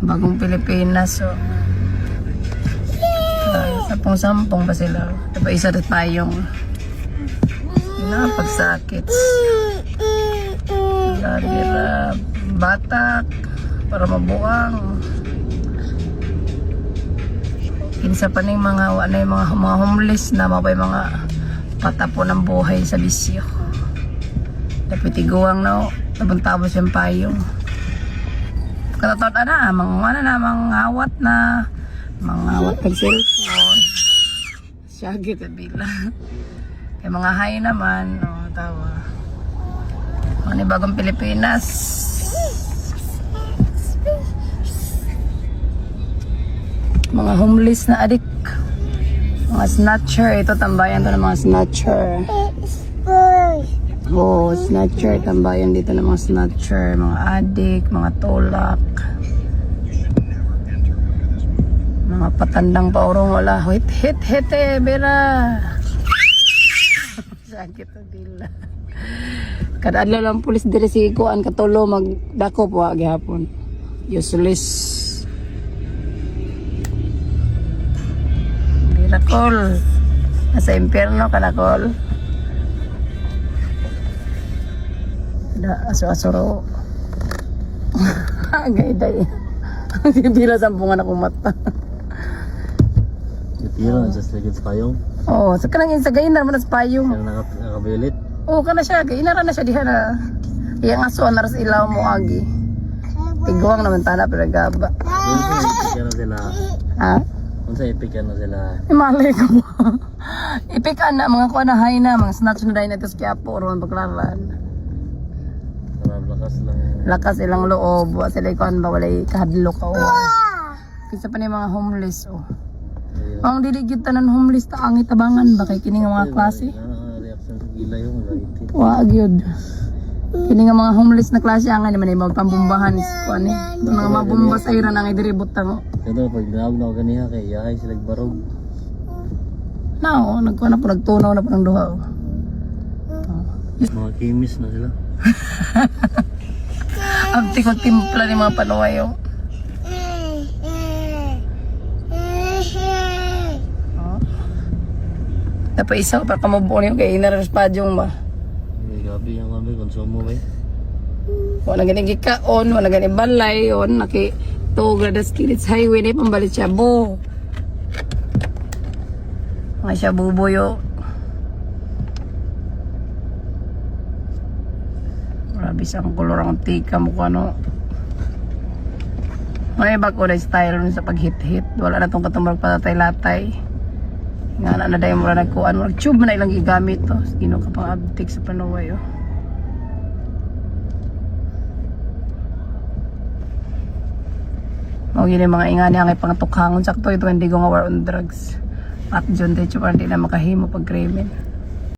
Bagong Pilipinas. So, sampung-sampung pa sila. Diba isa rin tayong pagsakit. Lalira, batak, para mabuang. Kinsa pa ning mga homeless na mabay mga patapon ng buhay sa bisyo. Napitiguang na tabon-tabos yung payong. Katataon na, mangawat na, mangawat ng cellphone. Syagit at bila. Kaya mga high naman, tawa. Mga bagong Pilipinas. Mga homeless na adik. Mga snatcher. Ito tambayan to ng mga snatcher. Oh, snatcher. Tambayan dito ng mga snatcher. Mga adik, mga tolak. Mga patandang paurong wala. Hit, bera. Sakit na dila. Kadadlaw lang pulis dire si Kuan Katulo magdako po gihapon. Useless. Birakol. Nasa impyerno kanakol. Aso-asoro. Gayday. Bila sampungan akong mata. Tira, just like it's payong. Oo, sa kanang sa gainar man sa payong. Siya nakabilit. Oo, kana siya. Gainara na siya diha na. Iyang aso na ras ilaw mo agi. Tiguang naman tana pero gaba. Ipik na sila. Ha? Kung sa ipik na sila. Malay ko ba? Ipik na mga kuha na hay na. Mga snatch na dahil na ito sa Quiapo. Roon paglaran. Lakas lang. Lakas ilang loob. Sila ikuan ba walay kahadlok ka. Kisa pa ni mga homeless. Ang diligid tanan homeless ta ang itabangan ba kay kini nga mga klase? Reaction sa gila yung laitit. Wa gyud. Kini nga mga homeless na klase ang naman ay magpambumbahan is kuan eh. Mga mabumba sa ira nang idiribot ta mo. Pero pag naog na ganiha kay yahay sila barog. Nao, nagkuha na po nagtunaw na po ng duha. Mga kimis na sila. Abti ko timpla ni mga panuwayo. Dapat isa pa kamabuo niyo kay inaras padyong ba? Gabi yung kami konsumo ba? Wala gani gikaon, wala gani balay, on naki Toga das Kilits Highway na pambalit siya bo. Nga siya bubuyo. Grabe siyang kolor ang tika mo ko ano. May iba ko na style nun sa pag-hit-hit. Wala na itong katumag patatay-latay. Nga na dahil mo na nagkuhan mo. Tube na ilang gigamit to. Gino ka pang abtik sa panuway. O yun yung mga ingani ang ipangtukhangon. Sakto ito hindi ko nga war on drugs. At dyan dito parang di na makahimo pag krimen.